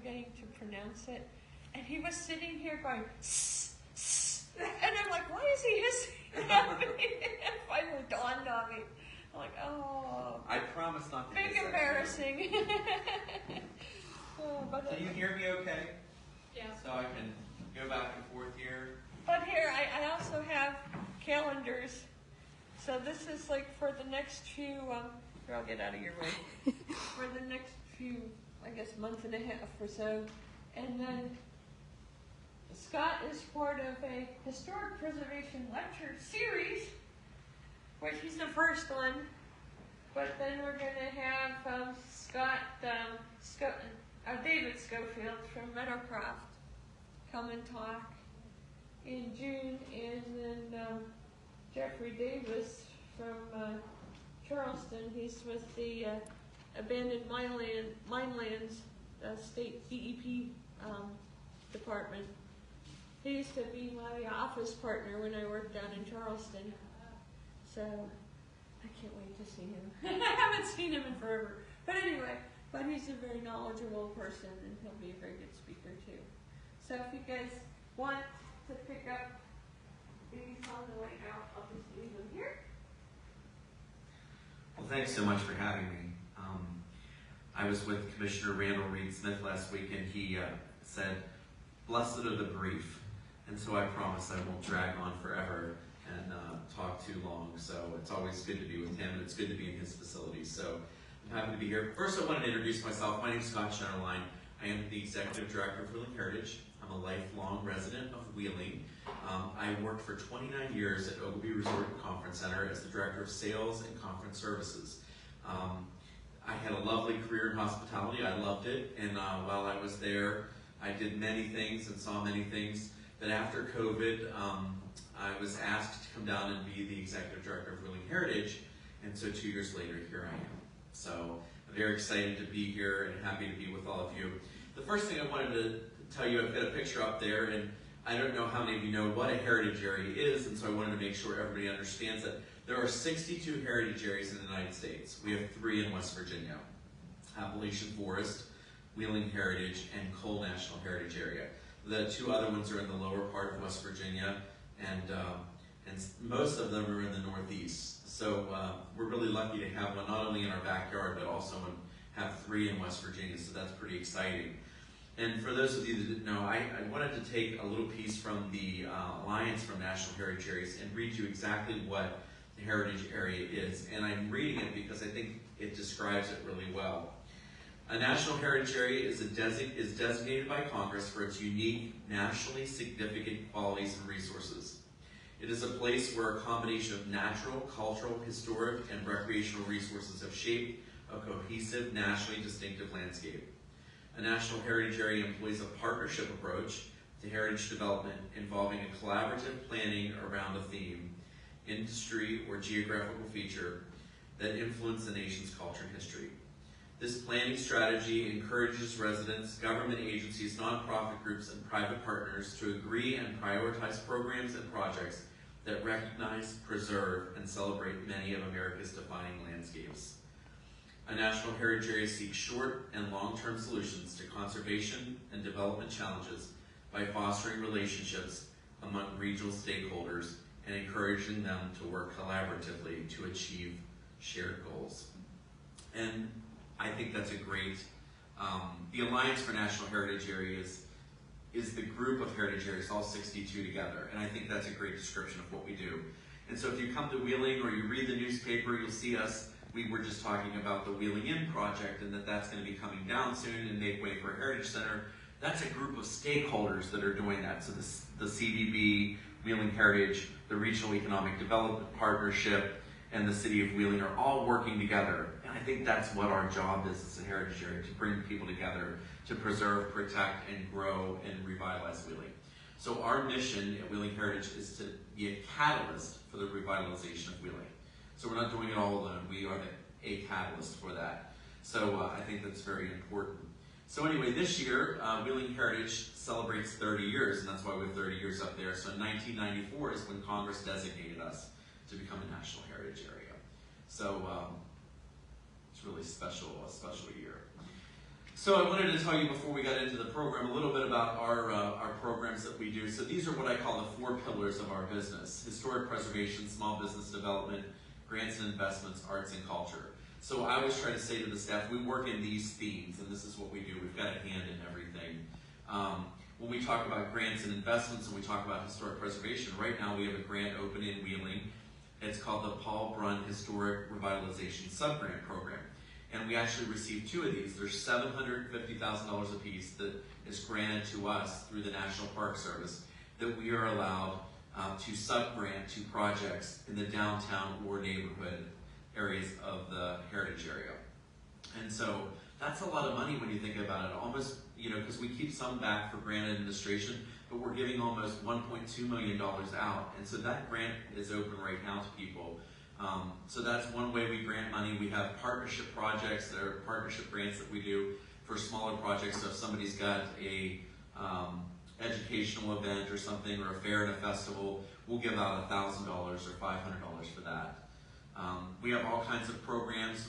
forgetting to pronounce it. And he was sitting here going, "Sss, sss." And I'm like, why is he hissing at me? It finally dawned on me. I'm like, oh. I promise not to big hiss embarrassing. So you hear me okay? Yeah. So I can go back and forth here. But here, I also have calendars. So this is like for the next few, here, I'll get out of your way. For the next few, I guess, month and a half or so. And then Scott is part of a historic preservation lecture series, which he's the first one. But then we're going to have David Schofield from Meadowcroft come and talk in June, and then Jeffrey Davis from Charleston. He's with the Abandoned Minelands State DEP department. He used to be my office partner when I worked down in Charleston. So I can't wait to see him. I haven't seen him in forever. But anyway, he's a very knowledgeable person, and he'll be a very good speaker too. So if you guys want to pick up these on the way out, I'll just leave them here. Well, thanks so much for having me. I was with Commissioner Randall Reed Smith last week, and he said, "Blessed are the brief." And so I promise I won't drag on forever and talk too long. So it's always good to be with him, and it's good to be in his facilities. So I'm happy to be here. First, I wanted to introduce myself. My name is Scott Schenerlein. I am the Executive Director of Wheeling Heritage. I'm a lifelong resident of Wheeling. I worked for 29 years at Ogilvie Resort and Conference Center as the Director of Sales and Conference Services. I had a lovely career in hospitality. I loved it, and while I was there, I did many things and saw many things. But after COVID, I was asked to come down and be the Executive Director of Wheeling Heritage, and so 2 years later, here I am. So I'm very excited to be here and happy to be with all of you. The first thing I wanted to tell you, I've got a picture up there, and I don't know how many of you know what a heritage area is, and so I wanted to make sure everybody understands that there are 62 heritage areas in the United States. We have 3 in West Virginia: Appalachian Forest, Wheeling Heritage, and Cole National Heritage Area. The 2 other ones are in the lower part of West Virginia, and most of them are in the Northeast. So we're really lucky to have one not only in our backyard, but also have 3 in West Virginia, so that's pretty exciting. And for those of you that didn't know, I wanted to take a little piece from the Alliance from National Heritage Areas and read you exactly what the heritage area is. And I'm reading it because I think it describes it really well. A National Heritage Area is designated by Congress for its unique, nationally significant qualities and resources. It is a place where a combination of natural, cultural, historic, and recreational resources have shaped a cohesive, nationally distinctive landscape. A National Heritage Area employs a partnership approach to heritage development involving a collaborative planning around a theme, industry, or geographical feature that influence the nation's culture and history. This planning strategy encourages residents, government agencies, nonprofit groups, and private partners to agree and prioritize programs and projects that recognize, preserve, and celebrate many of America's defining landscapes. A National Heritage Area seeks short and long-term solutions to conservation and development challenges by fostering relationships among regional stakeholders and encouraging them to work collaboratively to achieve shared goals. And I think that's a great, the Alliance for National Heritage Areas is the group of heritage areas, all 62 together, and I think that's a great description of what we do. And so if you come to Wheeling or you read the newspaper, you'll see us. We were just talking about the Wheeling Inn project and that's going to be coming down soon and make way for a Heritage Center. That's a group of stakeholders that are doing that. So the CDB, Wheeling Heritage, the Regional Economic Development Partnership, and the City of Wheeling are all working together. And I think that's what our job is as a heritage area, to bring people together to preserve, protect, and grow and revitalize Wheeling. So our mission at Wheeling Heritage is to be a catalyst for the revitalization of Wheeling. So we're not doing it all alone. We are a catalyst for that. So I think that's very important. So anyway, this year, Wheeling Heritage celebrates 30 years, and that's why we have 30 years up there. So 1994 is when Congress designated us to become a National Heritage Area. So it's really special, a special year. So I wanted to tell you before we got into the program a little bit about our programs that we do. So these are what I call the 4 pillars of our business: historic preservation, small business development, grants and investments, arts and culture. So I always try to say to the staff, we work in these themes, and this is what we do. We've got a hand in everything. When we talk about grants and investments and we talk about historic preservation, right now we have a grant open in Wheeling. It's called the Paul Brunn Historic Revitalization Subgrant Program. And we actually received 2 of these. There's $750,000 a piece that is granted to us through the National Park Service that we are allowed to subgrant to projects in the downtown or neighborhood areas of the heritage area. And so that's a lot of money when you think about it. Almost, because we keep some back for grant administration, but we're giving almost $1.2 million out. And so that grant is open right now to people. So that's one way we grant money. We have partnership projects. There are partnership grants that we do for smaller projects. So if somebody's got a educational event or something, or a fair and a festival, we'll give out $1,000 or $500 for that. We have all kinds of programs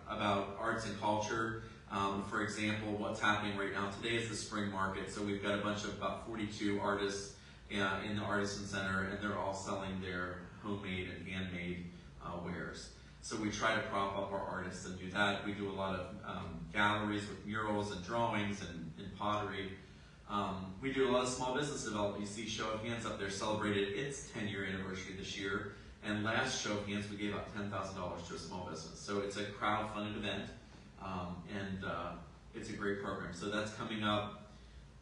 about arts and culture. For example, what's happening right now today is the spring market. So we've got a bunch of about 42 artists in the Artisan Center, and they're all selling their homemade and handmade wares. So we try to prop up our artists and do that. We do a lot of galleries with murals and drawings and pottery. We do a lot of small business development. You see show of hands up there celebrated its 10-year anniversary this year. And last show of hands, we gave out $10,000 to a small business. So it's a crowd-funded event, and it's a great program. So that's coming up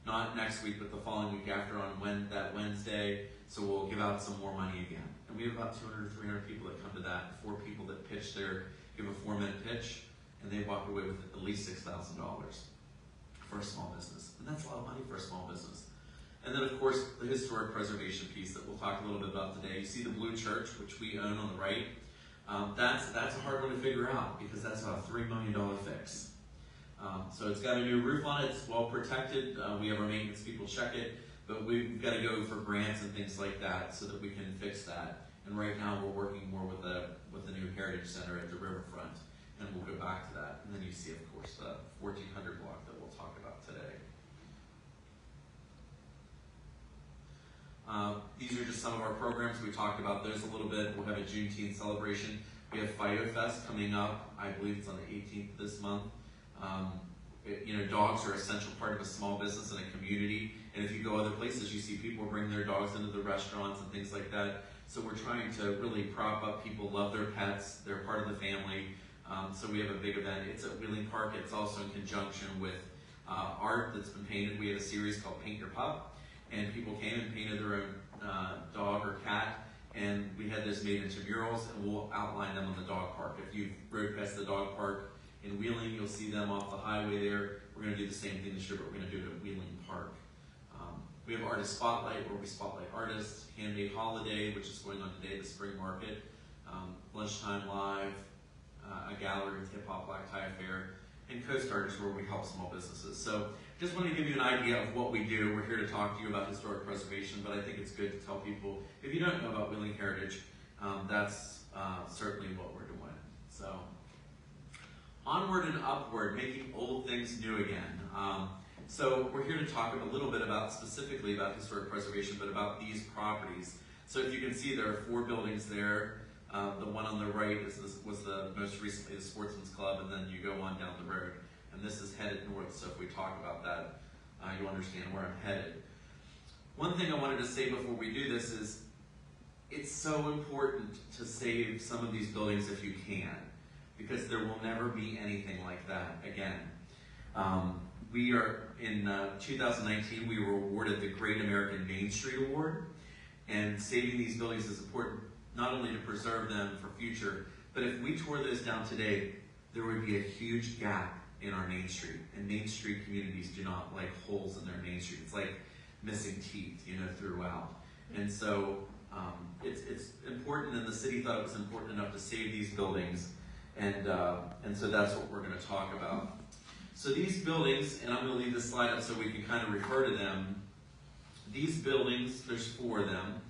not next week, but the following week after on that Wednesday. So we'll give out some more money again. And we have about 200 or 300 people that come to that, 4 people that give a 4-minute pitch, and they walk away with at least $6,000 for a small business. And that's a lot of money for a small business. And then, of course, the historic preservation piece that we'll talk a little bit about today. You see the blue church, which we own on the right. That's a hard one to figure out because that's about a $3 million fix. So it's got a new roof on it. It's well protected. We have our maintenance people check it. But we've got to go for grants and things like that so that we can fix that. And right now we're working more with the new Heritage Center at the riverfront. And we'll go back to that. And then you see, of course, the 1400 block that we'll talk about today. These are just some of our programs. We talked about those a little bit. We'll have a Juneteenth celebration. We have Fido Fest coming up. I believe it's on the 18th of this month. Dogs are an essential part of a small business and a community. And if you go other places, you see people bring their dogs into the restaurants and things like that. So we're trying to really prop up people, love their pets. They're part of the family. So we have a big event. It's at Wheeling Park. It's also in conjunction with art that's been painted. We have a series called Paint Your Pup. And people came and painted their own dog or cat. And we had this made into murals, and we'll outline them on the dog park. If you rode past the dog park in Wheeling, you'll see them off the highway there. We're going to do the same thing this year, but we're going to do it at Wheeling Park. We have Artist Spotlight, where we spotlight artists. Handmade Holiday, which is going on today, the spring market. Lunchtime Live, a gallery with Hip Hop Black Tie Affair, and Co-Starters, where we help small businesses. So just want to give you an idea of what we do. We're here to talk to you about historic preservation, but I think it's good to tell people, if you don't know about Wheeling Heritage, that's certainly what we're doing. So onward and upward, making old things new again. So we're here to talk a little bit specifically about historic preservation, but about these properties. So if you can see, there are 4 buildings there. The one on the right was the most recently the Sportsman's Club, and then you go on down the road. And this is headed north, so if we talk about that, you'll understand where I'm headed. One thing I wanted to say before we do this is, it's so important to save some of these buildings if you can, because there will never be anything like that again. We are, in 2019, we were awarded the Great American Main Street Award, and saving these buildings is important, not only to preserve them for future, but if we tore those down today, there would be a huge gap in our Main Street. And Main Street communities do not like holes in their Main Street. It's like missing teeth, throughout. And so it's important, and the city thought it was important enough to save these buildings, and so that's what we're going to talk about. So these buildings, and I'm going to leave this slide up so we can kind of refer to them. These buildings, there's 4 of them,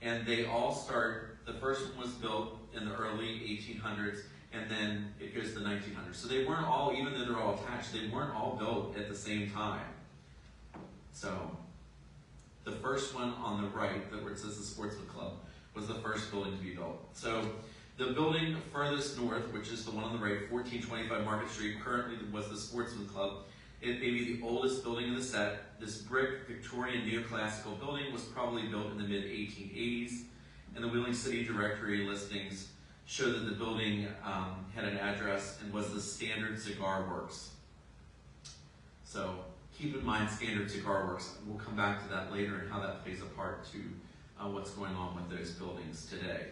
and they all start, the first one was built in the early 1800s, and then it goes to the 1900s. So they weren't all, even though they're all attached, they weren't all built at the same time. So the first one on the right, where it says the Sportsman Club, was the first building to be built. So the building furthest north, which is the one on the right, 1425 Market Street, currently was the Sportsman Club. It may be the oldest building in the set. This brick Victorian neoclassical building was probably built in the mid-1880s, and the Wheeling City Directory listings show that the building had an address and was the Standard Cigar Works. So keep in mind Standard Cigar Works. We'll come back to that later and how that plays a part to what's going on with those buildings today.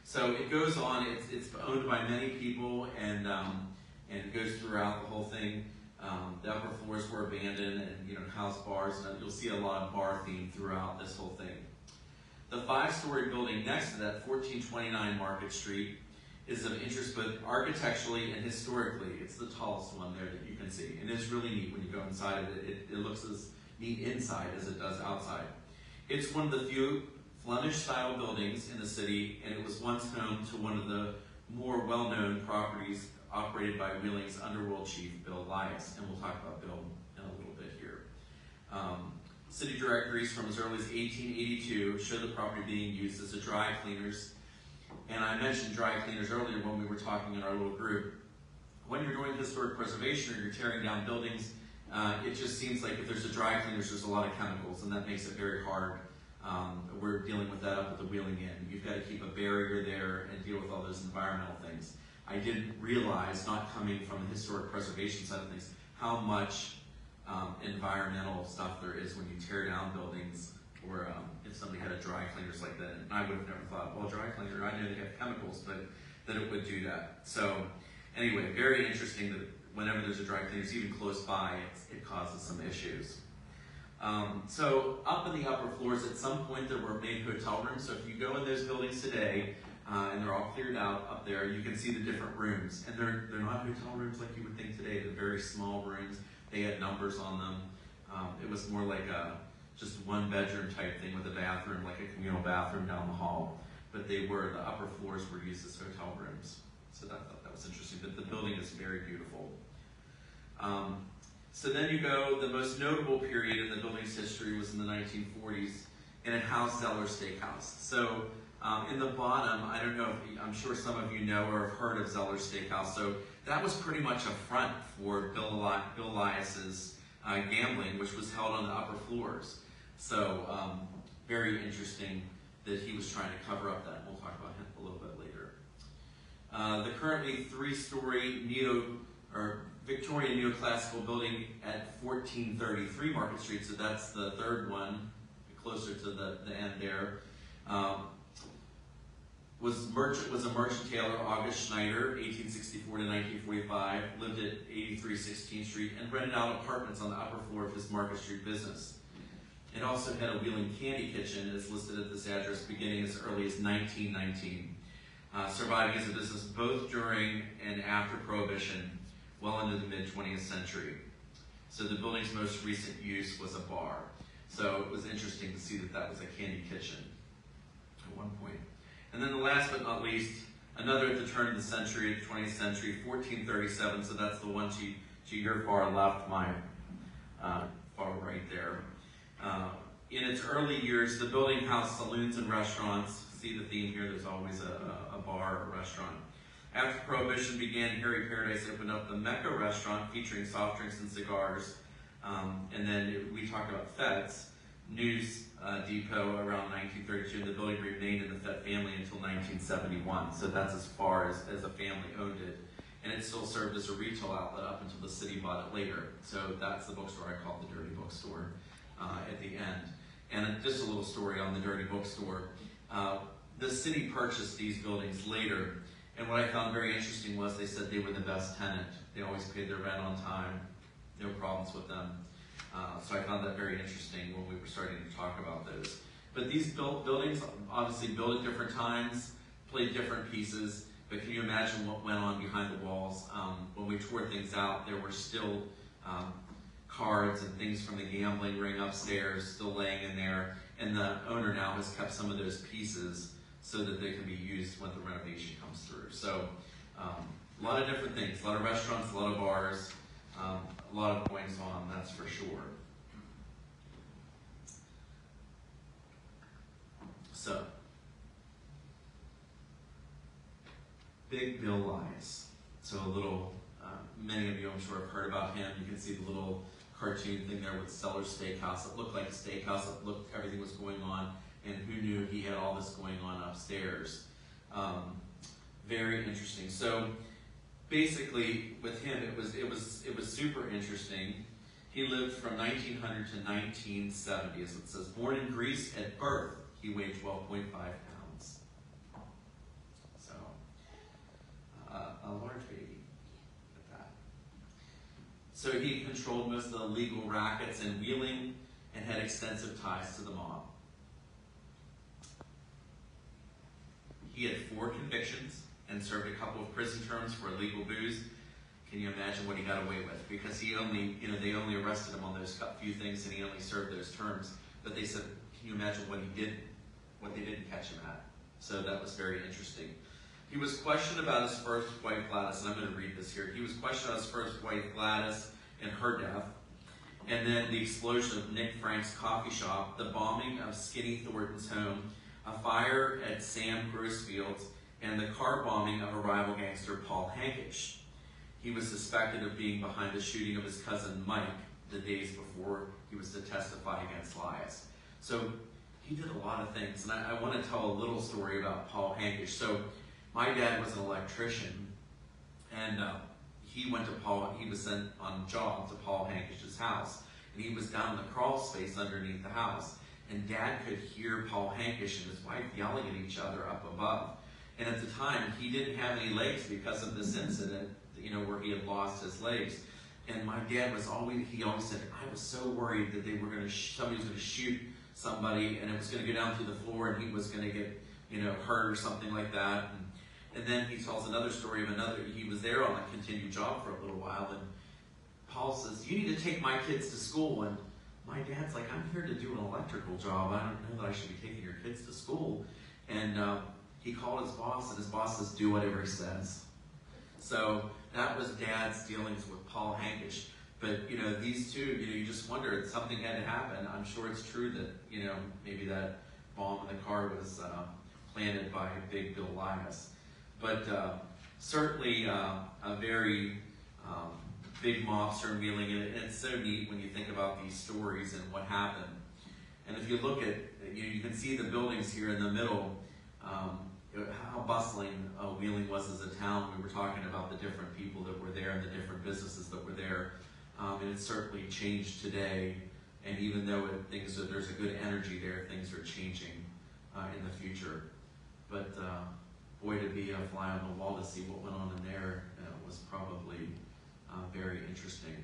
So it goes on. It's owned by many people, and it goes throughout the whole thing. The upper floors were abandoned, and house bars, and you'll see a lot of bar theme throughout this whole thing. The 5-story building next to that, 1429 Market Street, is of interest both architecturally and historically. It's the tallest one there that you can see, and it's really neat when you go inside of it. It looks as neat inside as it does outside. It's one of the few Flemish-style buildings in the city, and it was once home to one of the more well-known properties operated by Wheeling's underworld chief, Bill Elias, and we'll talk about Bill in a little bit here. City directories from as early as 1882 show the property being used as a dry cleaners, and I mentioned dry cleaners earlier when we were talking in our little group. When you're doing historic preservation or you're tearing down buildings, it just seems like if there's a dry cleaners, there's a lot of chemicals, and that makes it very hard. We're dealing with that up at the Wheeling Inn. You've got to keep a barrier there and deal with all those environmental things. I didn't realize, not coming from the historic preservation side of things, how much environmental stuff there is when you tear down buildings, or if somebody had a dry cleaners like that. And I would have never thought, well, dry cleaner, I know they have chemicals, but that it would do that. So anyway, very interesting that whenever there's a dry cleaners, even close by, it causes some issues. So up in the upper floors, at some point there were made hotel rooms. So if you go in those buildings today, and they're all cleared out up there, you can see the different rooms. And they're not hotel rooms like you would think today. They're very small rooms. They had numbers on them. It was more like just one bedroom type thing with a bathroom, like a communal bathroom down the hall. But the upper floors were used as hotel rooms. So I thought that was interesting. But the building is very beautiful. So then you go, the most notable period in the building's history was in the 1940s, and it housed Zeller Steakhouse. So in the bottom, I don't know if, I'm sure some of you know or have heard of Zeller Steakhouse. So that was pretty much a front for Bill Elias's gambling, which was held on the upper floors. So very interesting that he was trying to cover up that. We'll talk about him a little bit later. The currently 3-story Victorian neoclassical building at 1433 Market Street, so that's the third one, closer to the end there, was a merchant tailor, August Schneider, 1864 to 1945, lived at 83 16th Street, and rented out apartments on the upper floor of his Market Street business. It also had a Wheeling candy kitchen, as listed at this address, beginning as early as 1919, surviving as a business both during and after Prohibition, well into the mid-20th century. So the building's most recent use was a bar. So it was interesting to see that that was a candy kitchen at one point. And then the last but not least, another at the turn of the century, the 20th century, 1437, so that's the one to your far left, my far right there. In its early years, the building housed saloons and restaurants. See the theme here, there's always a bar or a restaurant. After Prohibition began, Harry Paradise opened up the Mecca restaurant featuring soft drinks and cigars. And then we talked about Fed's News Depot around 1932, and the building remained in the Fed family until 1971. So that's as far as a family owned it. And it still served as a retail outlet up until the city bought it later. So that's the bookstore I call the Dirty Bookstore at the end. And just a little story on the Dirty Bookstore. The city purchased these buildings later. And what I found very interesting was they said they were the best tenant. They always paid their rent on time, no problems with them. So I found that very interesting when we were starting to talk about those. But these buildings obviously built at different times, played different pieces, but can you imagine what went on behind the walls? When we tore things out, there were still cards and things from the gambling ring upstairs still laying in there, and the owner now has kept some of those pieces so that they can be used when the renovation comes through. So A lot of different things, a lot of restaurants, a lot of bars, a lot of goings on, that's for sure. So, Big Bill Lies. So a little, many of you I'm sure have heard about him. You can see the little cartoon thing there with Stellar's Steakhouse. It looked like a steakhouse. It looked, everything was going on, and who knew he had all this going on upstairs. Very interesting. So basically, with him, it was super interesting. He lived from 1900 to 1970, as it says. Born in Greece at birth, he weighed 12.5 pounds. So a large baby at that. So he controlled most of the legal rackets in Wheeling and had extensive ties to the mob. He had 4 convictions and served a couple of prison terms for illegal booze. Can you imagine what he got away with? Because he only, they only arrested him on those few things, and he only served those terms. But they said, can you imagine what he did, what they didn't catch him at? So that was very interesting. He was questioned about his first wife, Gladys, and I'm going to read this here. He was questioned about his first wife, Gladys, and her death, and then the explosion of Nick Frank's coffee shop, the bombing of Skinny Thornton's home, a fire at Sam Grossfield's, and the car bombing of a rival gangster, Paul Hankish. He was suspected of being behind the shooting of his cousin Mike the days before he was to testify against Elias. So he did a lot of things, and I want to tell a little story about Paul Hankish. So my dad was an electrician, and he was sent on a job to Paul Hankish's house, and he was down in the crawl space underneath the house, and Dad could hear Paul Hankish and his wife yelling at each other up above. And at the time, he didn't have any legs because of this incident, where he had lost his legs. And my dad he always said, I was so worried that somebody was going to shoot somebody, and it was going to go down through the floor, and he was going to get, hurt or something like that. And then he tells another story of he was there on a continued job for a little while, and Paul says, you need to take my kids to school. And my dad's like, I'm here to do an electrical job. I don't know that I should be taking your kids to school. And he called his boss, and his boss says, do whatever he says. So that was Dad's dealings with Paul Hankish. But, these two, you just wonder, something had to happen. I'm sure it's true that, maybe that bomb in the car was planted by Big Bill Lias. But certainly a very big mobster in Wheeling, and it's so neat when you think about these stories and what happened. And if you look at, you can see the buildings here in the middle, how bustling Wheeling was as a town. We were talking about the different people that were there and the different businesses that were there. And it's certainly changed today. And even though there's a good energy there, things are changing in the future. But boy, to be a fly on the wall to see what went on in there was probably very interesting.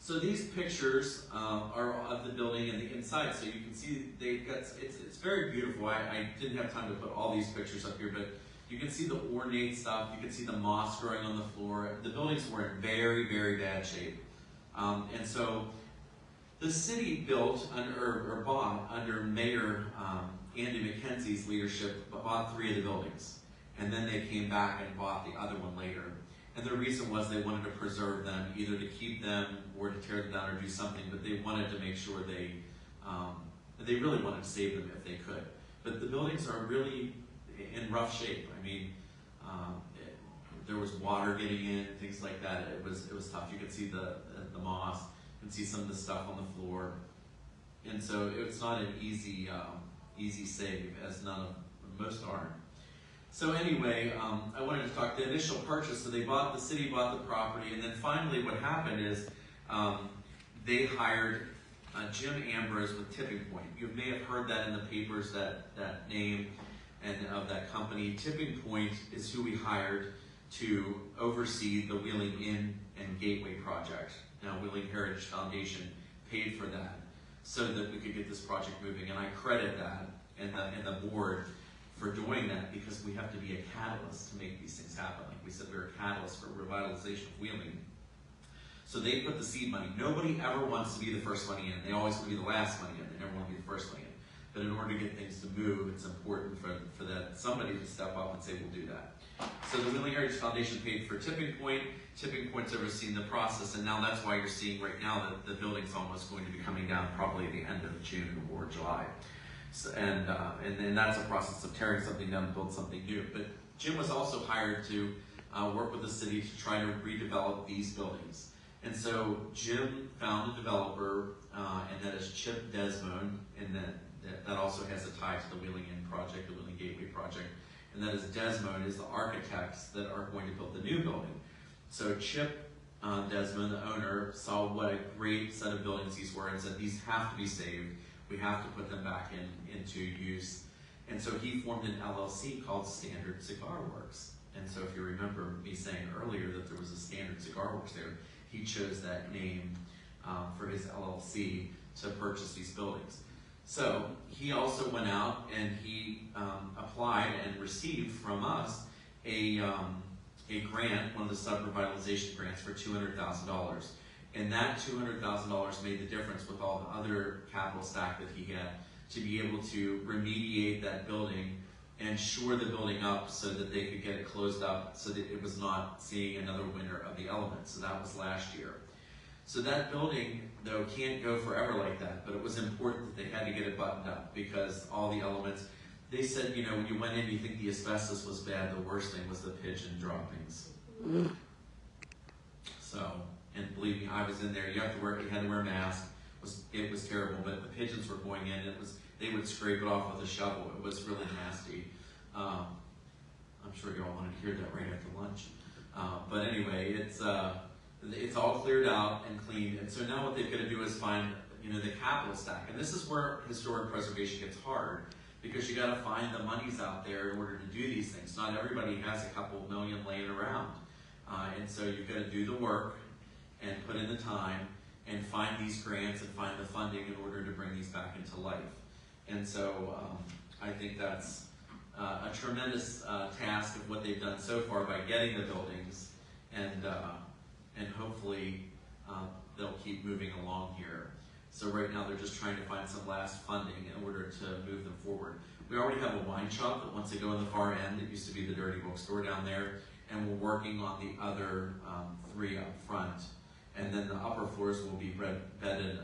So these pictures are of the building and the inside. So you can see it's very beautiful. I didn't have time to put all these pictures up here, but you can see the ornate stuff. You can see the moss growing on the floor. The buildings were in very, very bad shape. And so the city built or bought under Mayor Andy McKenzie's leadership, bought 3 of the buildings. And then they came back and bought the other one later. And the reason was they wanted to preserve them, either to keep them or to tear them down or do something, but they wanted to make sure they really wanted to save them if they could. But the buildings are really in rough shape. I mean, there was water getting in, things like that. It was tough. You could see the moss, you can see some of the stuff on the floor. And so it's not an easy save, as most aren't. So anyway, I wanted to talk the initial purchase. So the city bought the property, and then finally what happened is they hired Jim Ambrose with Tipping Point. You may have heard that in the papers, that name and of that company. Tipping Point is who we hired to oversee the Wheeling Inn and Gateway project. Now, Wheeling Heritage Foundation paid for that so that we could get this project moving, and I credit that and the board for doing that, because we have to be a catalyst to make these things happen. Like we said, we're a catalyst for revitalization of Wheeling. So they put the seed money. Nobody ever wants to be the first money in. They always want to be the last money in. They never want to be the first money in. But in order to get things to move, it's important for that somebody to step up and say, we'll do that. So the Wheeling Heritage Foundation paid for Tipping Point. Tipping Point's overseeing the process, and now that's why you're seeing right now that the building's almost going to be coming down probably at the end of June or July. So, and then that's a process of tearing something down and build something new. But Jim was also hired to work with the city to try to redevelop these buildings. And so Jim found a developer, and that is Chip Desmond, and that also has a tie to the Wheeling Inn project, the Wheeling Gateway project. And that is Desmond is the architects that are going to build the new building. So Chip Desmond, the owner, saw what a great set of buildings these were and said, these have to be saved. We have to put them back into use. And so he formed an LLC called Standard Cigar Works. And so if you remember me saying earlier that there was a Standard Cigar Works there, he chose that name for his LLC to purchase these buildings. So he also went out and he applied and received from us a grant, one of the sub-revitalization grants for $200,000. And that $200,000 made the difference with all the other capital stack that he had to be able to remediate that building and shore the building up so that they could get it closed up so that it was not seeing another winter of the elements. So that was last year. So that building, though, can't go forever like that, but it was important that they had to get it buttoned up because all the elements, they said, you know, when you went in, you think the asbestos was bad, the worst thing was the pigeon droppings. So, and believe me, I was in there, you had to wear a mask, it was terrible, but the pigeons were going in, they would scrape it off with a shovel, it was really nasty. I'm sure you all wanted to hear that right after lunch. But anyway, it's all cleared out and cleaned, and so now what they've got to do is find, you know, the capital stack, and this is where historic preservation gets hard, because you got to find the monies out there in order to do these things. Not everybody has a couple million laying around, and so you've got to do the work and put in the time and find these grants and find the funding in order to bring these back into life. And so I think that's a tremendous task of what they've done so far by getting the buildings, and hopefully they'll keep moving along here. So right now they're just trying to find some last funding in order to move them forward. We already have a wine shop that wants to go in the far end. It used to be the Dirty Bookstore down there, and we're working on the other 3 up front. And then the upper floors will be bedded, bed and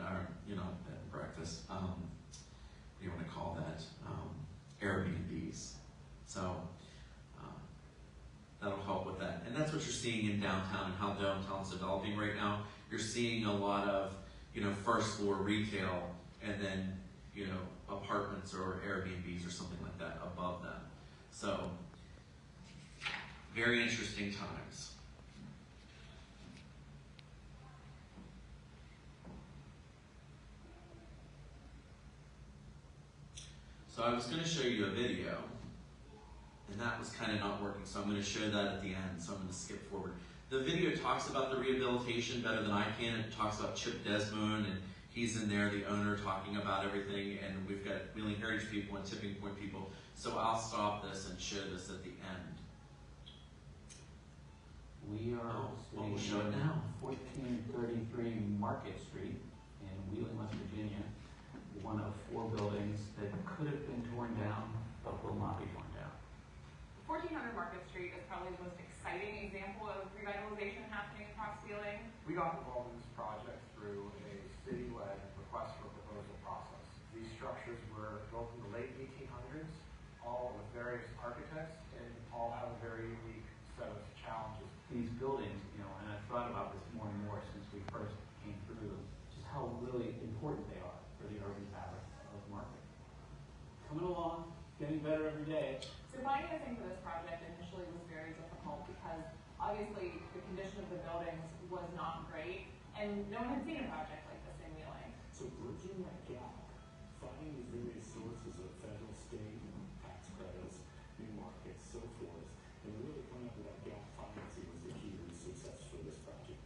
breakfast. What do you want to call that? Airbnbs. So that'll help with that. And that's what you're seeing in downtown and how downtown's developing right now. You're seeing a lot of, you know, first floor retail and then, you know, apartments or Airbnbs or something like that above them. So very interesting times. So I was going to show you a video, and that was kind of not working, so I'm going to show that at the end, so I'm going to skip forward. The video talks about the rehabilitation better than I can. It talks about Chip Desmond, and he's in there, the owner, talking about everything, and we've got Wheeling Heritage people and Tipping Point people, so I'll stop this and show this at the end. We are we'll show it now. 1433 Market Street in Wheeling, West Virginia. One of 4 buildings that could have been torn down, but will not be torn down. 1400 Market Street is probably the most exciting example of revitalization happening across Wheeling. We got involved in this project through a city-led request for proposal process. These structures were built in the late 1800s, all with various architects, and all have a very unique set of challenges. These buildings, you know, and I've thought about this more and more since we first came through them, just how really important they are for the urban fabric of the market. Coming along, getting better every day. So financing for this project initially was very difficult because obviously the condition of the buildings was not great, and no one had seen a project like this in Wheeling. So bridging that gap, finding the various sources of federal, state, tax credits, new markets, so forth, and really coming up with that gap financing was the key to the success for this project.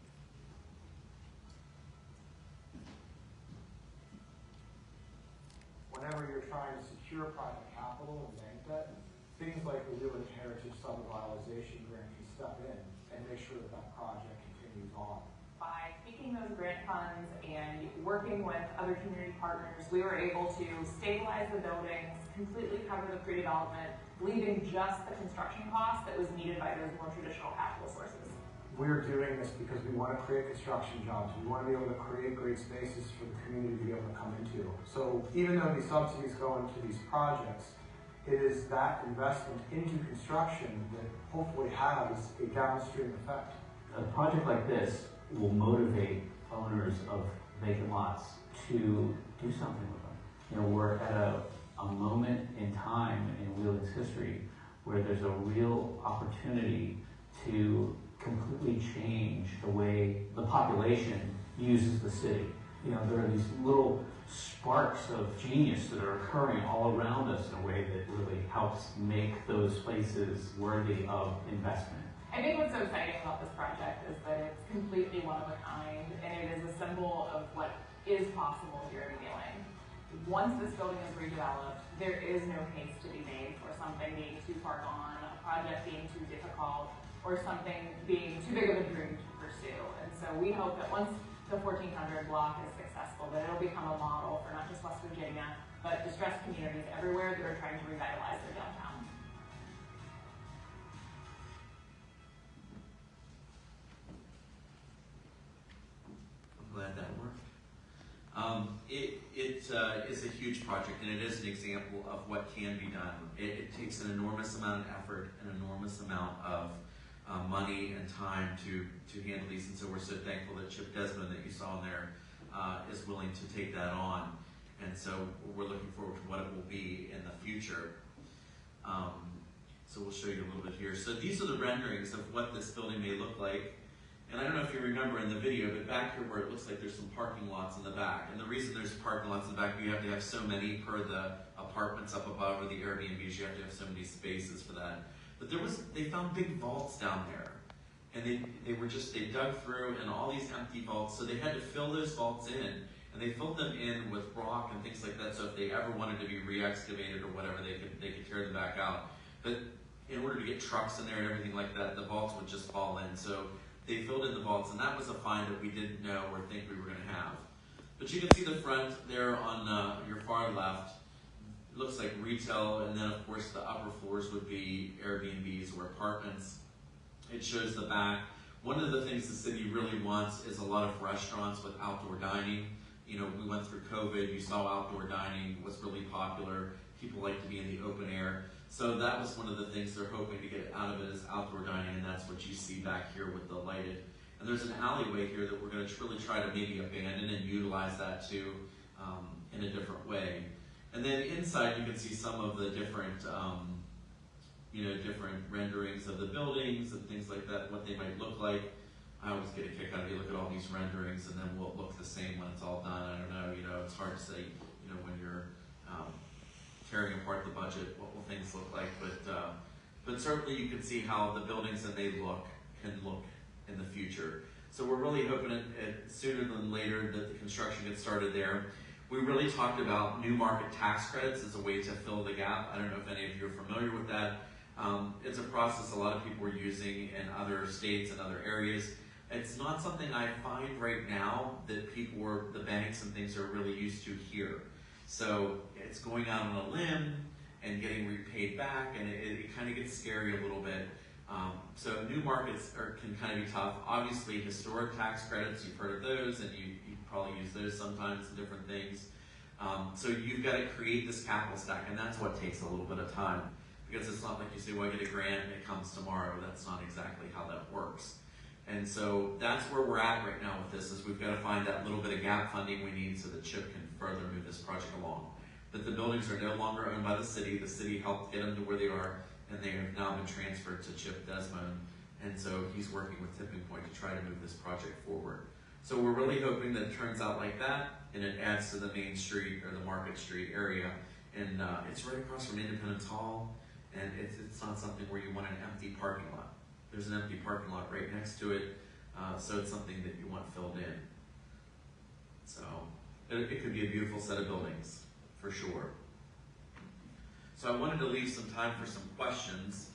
Whenever you're trying to secure private capital and bank debt, things like the Wheeling Heritage Sub-Revitalization Grant can step in and make sure that that project continues on. By speaking taking those grant funds and working with other community partners, we were able to stabilize the buildings, completely cover the pre-development, leaving just the construction cost that was needed by those more traditional capital sources. We're doing this because we want to create construction jobs. We want to be able to create great spaces for the community to be able to come into. So even though these subsidies go into these projects, it is that investment into construction that hopefully has a downstream effect. A project like this will motivate owners of vacant lots to do something with them. You know, we're at a moment in time in Wheeling's history where there's a real opportunity to completely change the way the population uses the city. You know, there are these little sparks of genius that are occurring all around us in a way that really helps make those places worthy of investment. I think what's so exciting about this project is that it's completely one of a kind, and it is a symbol of what is possible here in Wheeling. Once this building is redeveloped, there is no case to be made for something being too far gone, a project being too difficult, or something being too big of a dream to pursue. And so we hope that once the 1400 block is successful, that it'll become a model for not just West Virginia, but distressed communities everywhere that are trying to revitalize their downtown. I'm glad that worked. It is a huge project, and it is an example of what can be done. It takes an enormous amount of effort, an enormous amount of money and time to handle these, and so we're so thankful that Chip Desmond that you saw in there is willing to take that on, and so we're looking forward to what it will be in the future. So we'll show you a little bit here. So these are the renderings of what this building may look like. And I don't know if you remember in the video, but back here where it looks like there's some parking lots in the back. And the reason there's parking lots in the back, you have to have so many per the apartments up above or the Airbnbs, you have to have so many spaces for that. But they found big vaults down there. And they dug through and all these empty vaults. So they had to fill those vaults in. And they filled them in with rock and things like that. So if they ever wanted to be re-excavated or whatever, they could tear them back out. But in order to get trucks in there and everything like that, the vaults would just fall in. So they filled in the vaults, and that was a find that we didn't know or think we were going to have. But you can see the front there on your far left. It looks like retail, and then of course the upper floors would be Airbnbs or apartments. It shows the back. One of the things the city really wants is a lot of restaurants with outdoor dining. You know, we went through COVID, you saw outdoor dining was really popular. People like to be in the open air. So that was one of the things they're hoping to get out of it is outdoor dining, and that's what you see back here with the lighted. And there's an alleyway here that we're going to really try to maybe abandon and utilize that too in a different way. And then inside you can see some of the different, different renderings of the buildings and things like that, what they might look like. I always get a kick out of it. You look at all these renderings, and then will it look the same when it's all done? I don't know. You know, it's hard to say. You know, when you're tearing apart the budget, what will things look like? But certainly you can see how the buildings that they can look in the future. So we're really hoping it sooner than later that the construction gets started there. We really talked about new market tax credits as a way to fill the gap. I don't know if any of you are familiar with that. It's a process a lot of people are using in other states and other areas. It's not something I find right now that people or the banks and things are really used to here. So it's going out on a limb and getting repaid back, and it kind of gets scary a little bit. So new markets can kind of be tough. Obviously, historic tax credits, you've heard of those, and you probably use those sometimes in different things. So you've got to create this capital stack, and that's what takes a little bit of time. Because it's not like you say, well, I get a grant and it comes tomorrow. That's not exactly how that works. And so that's where we're at right now with this, is we've got to find that little bit of gap funding we need so that Chip can further move this project along. But the buildings are no longer owned by the city. The city helped get them to where they are, and they have now been transferred to Chip Desmond. And so he's working with Tipping Point to try to move this project forward. So we're really hoping that it turns out like that, and it adds to the Main Street or the Market Street area. And it's right across from Independence Hall, and it's not something where you want an empty parking lot. There's an empty parking lot right next to it, so it's something that you want filled in. So it could be a beautiful set of buildings, for sure. So I wanted to leave some time for some questions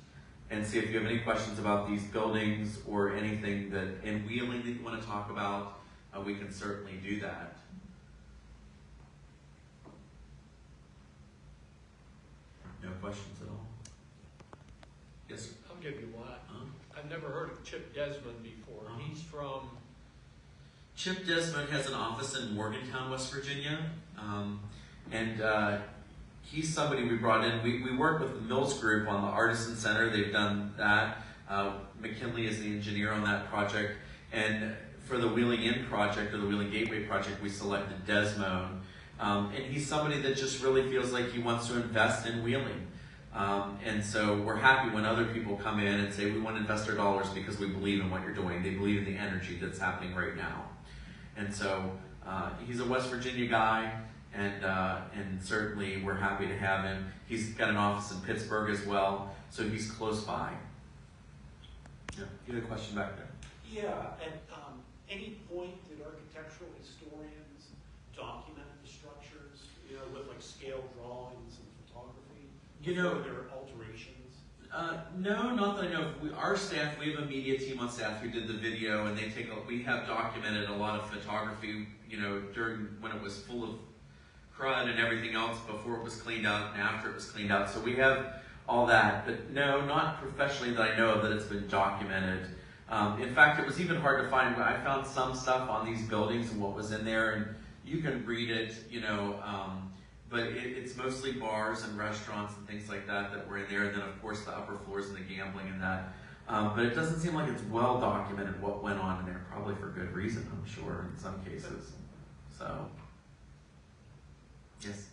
and see if you have any questions about these buildings or anything that in Wheeling that you want to talk about. we can certainly do that. No questions at all? Yes, sir. I'll give you one. Huh? I've never heard of Chip Desmond before. He's from... Chip Desmond has an office in Morgantown, West Virginia, and he's somebody we brought in. We work with the Mills Group on the Artisan Center. They've done that. McKinley is the engineer on that project. And for the Wheeling Inn project, or the Wheeling Gateway project, we selected Desmond. And he's somebody that just really feels like he wants to invest in Wheeling. And so we're happy when other people come in and say, we want to invest our dollars because we believe in what you're doing. They believe in the energy that's happening right now. And so he's a West Virginia guy, and certainly we're happy to have him. He's got an office in Pittsburgh as well, so he's close by. Yeah, you had a question back there. Yeah, at any point did architectural historians document the structures, with like scale drawings and photography? Were there alterations? No, not that I know of. Our staff, we have a media team on staff who did the video, and we have documented a lot of photography, during when it was full of crud and everything else, before it was cleaned out and after it was cleaned out. So we have all that, but no, not professionally that I know of that it's been documented. In fact, it was even hard to find. I found some stuff on these buildings and what was in there, and you can read it, but it's mostly bars and restaurants and things like that were in there, and then of course the upper floors and the gambling and that. But it doesn't seem like it's well documented what went on in there, probably for good reason, I'm sure, in some cases. So, yes?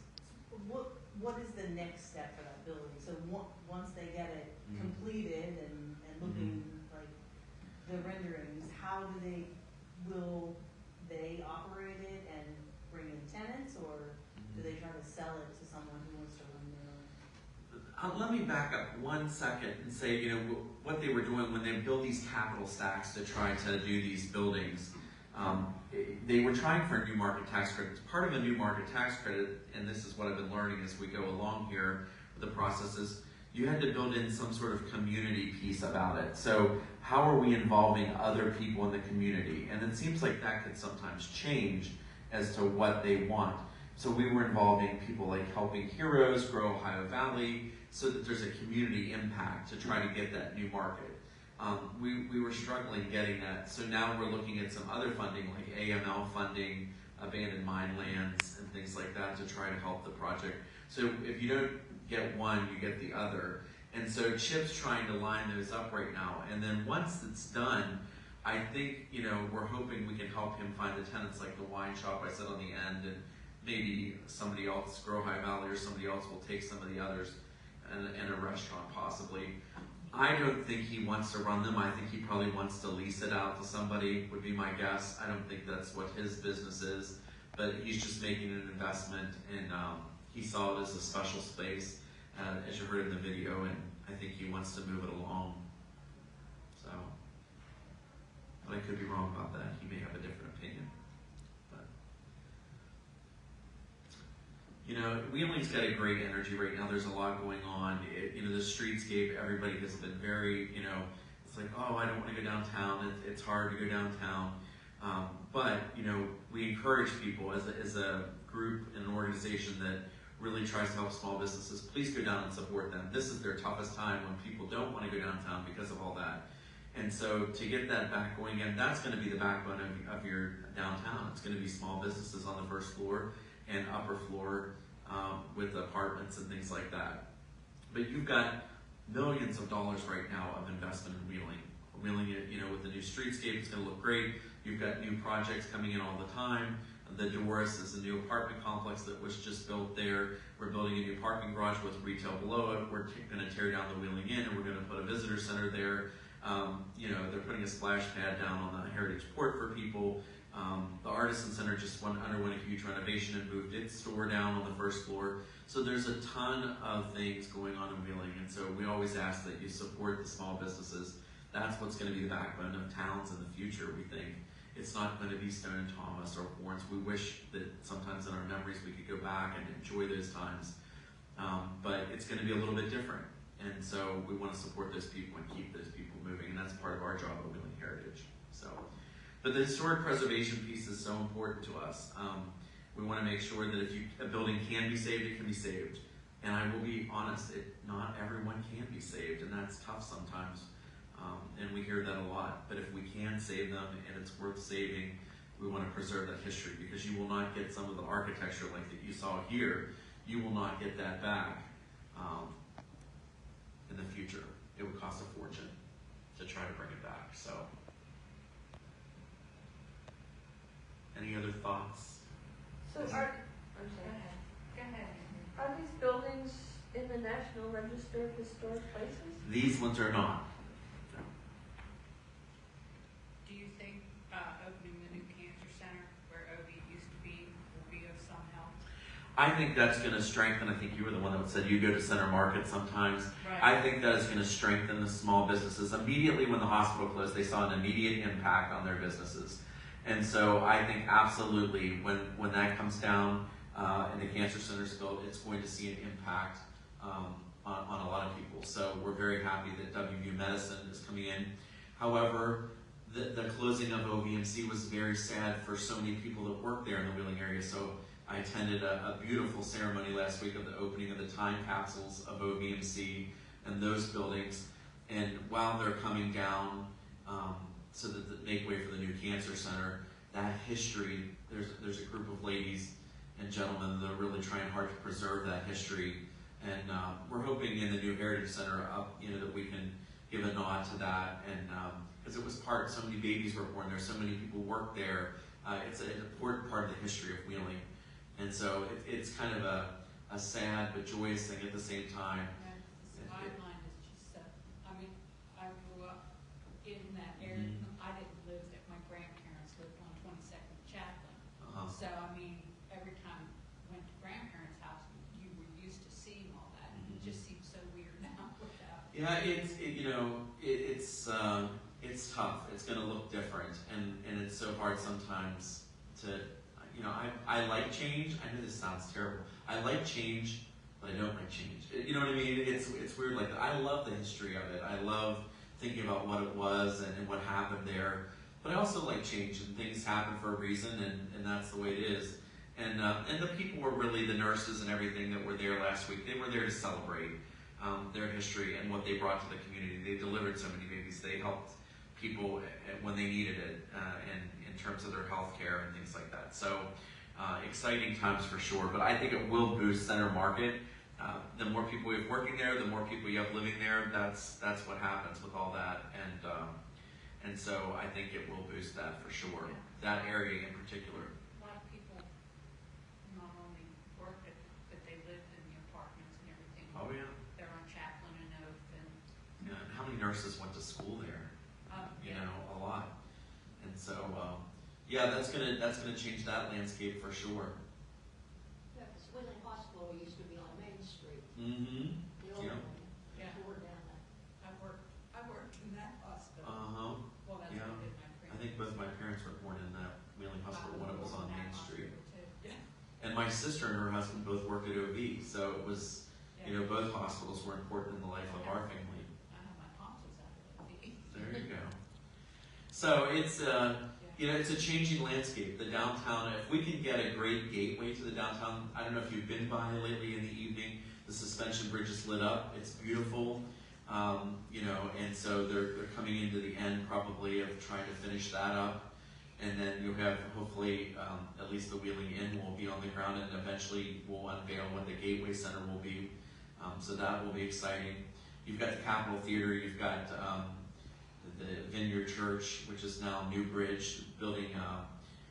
What is the next step for that building? So once they get it completed and looking like the renderings, will they operate it and bring in tenants, or do they try to sell it to someone who wants to run their own? Let me back up 1 second and say, what they were doing when they built these capital stacks to try to do these buildings, they were trying for a new market tax credit. Part of a new market tax credit, and this is what I've been learning as we go along here with the processes, you had to build in some sort of community piece about it. So how are we involving other people in the community? And it seems like that could sometimes change as to what they want. So we were involving people like Helping Heroes, Grow Ohio Valley, so that there's a community impact to try to get that new market. We were struggling getting that, so now we're looking at some other funding like AML funding, abandoned mine lands, and things like that to try to help the project. So if you don't get one, you get the other. And so Chip's trying to line those up right now. And then once it's done, I think, we're hoping we can help him find the tenants like the wine shop I said on the end, and maybe somebody else, Grow Ohio Valley or somebody else will take some of the others, and a restaurant possibly. I don't think he wants to run them. I think he probably wants to lease it out to somebody, would be my guess. I don't think that's what his business is, but he's just making an investment, and he saw it as a special space, as you heard in the video, and I think he wants to move it along. So, but I could be wrong about that. He may have a different opinion. Wheeling's got a great energy right now. There's a lot going on. The streetscape, everybody has been very, it's like, oh, I don't want to go downtown. It's hard to go downtown. But we encourage people as a group and an organization that really tries to help small businesses. Please go down and support them. This is their toughest time when people don't want to go downtown because of all that. And so to get that back going again, that's going to be the backbone of your downtown. It's going to be small businesses on the first floor and upper floor with apartments and things like that. But you've got millions of dollars right now of investment in Wheeling. Wheeling, with the new streetscape, it's going to look great. You've got new projects coming in all the time. The Doris is a new apartment complex that was just built there. We're building a new parking garage with retail below it. We're going to tear down the Wheeling Inn, and we're going to put a visitor center there. They're putting a splash pad down on the Heritage Port for people. The Artisan Center just underwent a huge renovation and moved its store down on the first floor. So there's a ton of things going on in Wheeling, and so we always ask that you support the small businesses. That's what's going to be the backbone of towns in the future, we think. It's not going to be Stone and Thomas or Florence. We wish that sometimes in our memories we could go back and enjoy those times, but it's going to be a little bit different. And so we want to support those people and keep those people moving, and that's part of our job at Wheeling Heritage. So But the historic preservation piece is so important to us. We want to make sure that if a building can be saved, it can be saved. And I will be honest, not everyone can be saved, and that's tough sometimes. And we hear that a lot. But if we can save them and it's worth saving, we want to preserve that history, because you will not get some of the architecture like that you saw here. You will not get that back in the future. It would cost a fortune to try to bring it back. So, any other thoughts? So I'm sorry. Go ahead. Are these buildings in the National Register of Historic Places? These ones are not. Do you think opening the new cancer center where OB used to be will be of some help? I think that's going to strengthen. I think you were the one that said you go to Center Market sometimes. Right. I think that is going to strengthen the small businesses. Immediately when the hospital closed, they saw an immediate impact on their businesses. And so I think absolutely when that comes down and the cancer center is built, it's going to see an impact on a lot of people. So we're very happy that WVU Medicine is coming in. However, the closing of OVMC was very sad for so many people that work there in the Wheeling area. So I attended a beautiful ceremony last week of the opening of the time capsules of OVMC and those buildings. And while they're coming down so that they make way for the new cancer center, that history, there's a group of ladies and gentlemen that are really trying hard to preserve that history. And we're hoping in the new Heritage Center that we can give a nod to that. And because it was so many babies were born there, so many people work there. It's an important part of the history of Wheeling. And so it's kind of a sad but joyous thing at the same time. The skyline is just, I mean, I grew up in that area. I didn't live there. My grandparents lived on 22nd Chaplain. So, I mean, every time I went to grandparents' house, you were used to seeing all that. It just seems so weird now without. Yeah, it's tough. It's going to look different, and it's so hard sometimes to. I like change. I know this sounds terrible. I like change, but I don't like change. You know what I mean? It's weird like that. I love the history of it. I love thinking about what it was and what happened there. But I also like change, and things happen for a reason, and that's the way it is. And the people were really the nurses and everything that were there last week. They were there to celebrate their history and what they brought to the community. They delivered so many babies. They helped people when they needed it, and in terms of their health care and things like that. So exciting times for sure. But I think it will boost Center Market. The more people we have working there, the more people you have living there. That's what happens with all that. And so I think it will boost that for sure. That area in particular. A lot of people not only worked it, but they lived in the apartments and everything. Oh yeah. They're on Chaplain and Oath and. Yeah. And how many nurses went to school there? A lot. And so, that's gonna change that landscape for sure. Yeah, because Wheeling Hospital used to be on Main Street. Mm-hmm. The old Yeah. one. Yeah. Tore down that. I worked in that hospital. Well, that's Yeah. what I did my I think both my parents were born in that Wheeling Hospital when it was on Main Street. Yeah. And my sister and her husband both worked at OV, so it was, both hospitals were important in the life of our family. I have my tonsils out of OV. There you go. So it's it's a changing landscape. The downtown, if we can get a great gateway to the downtown, I don't know if you've been by lately in the evening, the suspension bridge is lit up. It's beautiful, and so they're coming into the end probably of trying to finish that up. And then you'll have, hopefully, at least the Wheeling Inn will be on the ground, and eventually we'll unveil what the Gateway Center will be. So that will be exciting. You've got the Capitol Theater, you've got the Vineyard Church, which is now Newbridge, building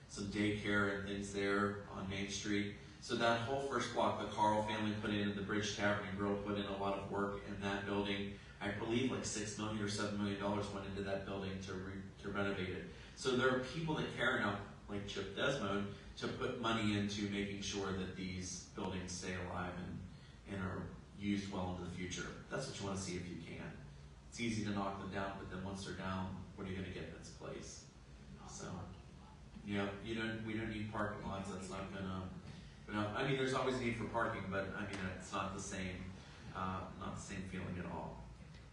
some daycare and things there on Main Street. So that whole first block, the Carl family put in, and the Bridge Tavern and Grill put in a lot of work in that building. I believe like $6 million or $7 million went into that building to renovate it. So there are people that care enough, like Chip Desmond, to put money into making sure that these buildings stay alive and are used well into the future. That's what you want to see if you can. It's easy to knock them down, but then once they're down, what are you going to get in its place? So, we don't need parking lots. That's not going to. I mean, there's always need for parking, but I mean, it's not the same feeling at all.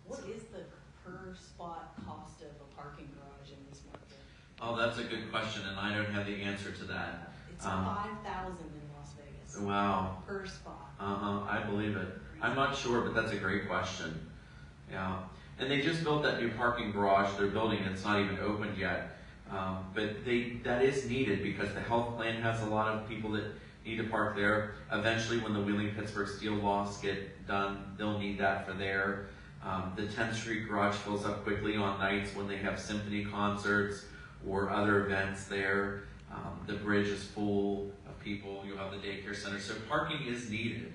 What is the per spot cost of a parking garage in this market? Oh, that's a good question, and I don't have the answer to that. It's 5,000 in Las Vegas. Wow. Per spot. I believe it. I'm not sure, but that's a great question. Yeah. And they just built that new parking garage. They're building, it's not even opened yet. But that is needed because the health plan has a lot of people that need to park there. Eventually, when the Wheeling-Pittsburgh steel lofts get done, they'll need that for there. The 10th Street garage fills up quickly on nights when they have symphony concerts or other events there. The bridge is full of people. You'll have the daycare center. So parking is needed.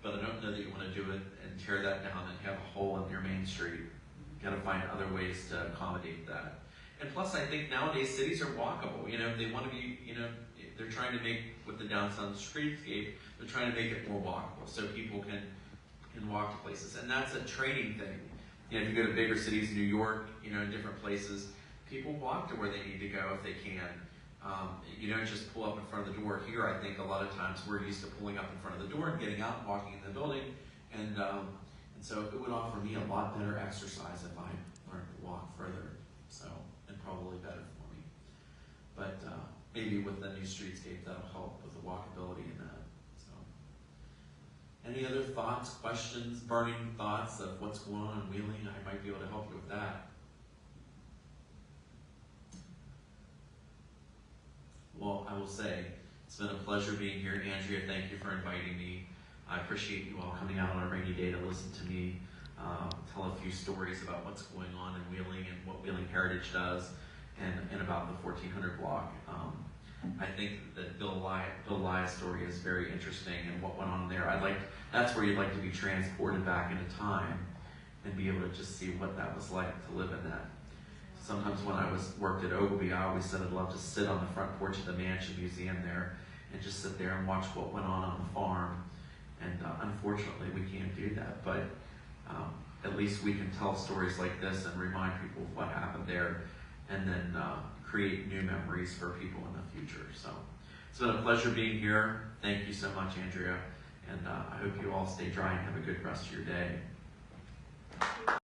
But I don't know that you want to do it and tear that down and have a hole in your main street. You got to find other ways to accommodate that. And plus, I think nowadays cities are walkable. You know, they want to be, you know, they're trying to make, with the downtown streetscape, they're trying to make it more walkable so people can walk to places. And that's a training thing. You know, if you go to bigger cities, New York, you know, in different places, people walk to where they need to go if they can. You don't just pull up in front of the door. Here, I think a lot of times we're used to pulling up in front of the door and getting out and walking in the building. And so it would offer me a lot better exercise if I learned to walk further. So, and probably better for me. But maybe with the new streetscape, that'll help with the walkability in that. So, any other thoughts, questions, burning thoughts of what's going on in Wheeling? I might be able to help you with that. Well, I will say, it's been a pleasure being here. Andrea, thank you for inviting me. I appreciate you all coming out on a rainy day to listen to me tell a few stories about what's going on in Wheeling and what Wheeling Heritage does and about the 1400 block. I think that Bill Lye's story is very interesting and what went on there. That's where you'd like to be transported back into time and be able to just see what that was like to live in that. Sometimes when I worked at Ogilvy, I always said I'd love to sit on the front porch of the Mansion Museum there and just sit there and watch what went on the farm. And unfortunately, we can't do that. But at least we can tell stories like this and remind people of what happened there and then create new memories for people in the future. So it's been a pleasure being here. Thank you so much, Andrea. And I hope you all stay dry and have a good rest of your day.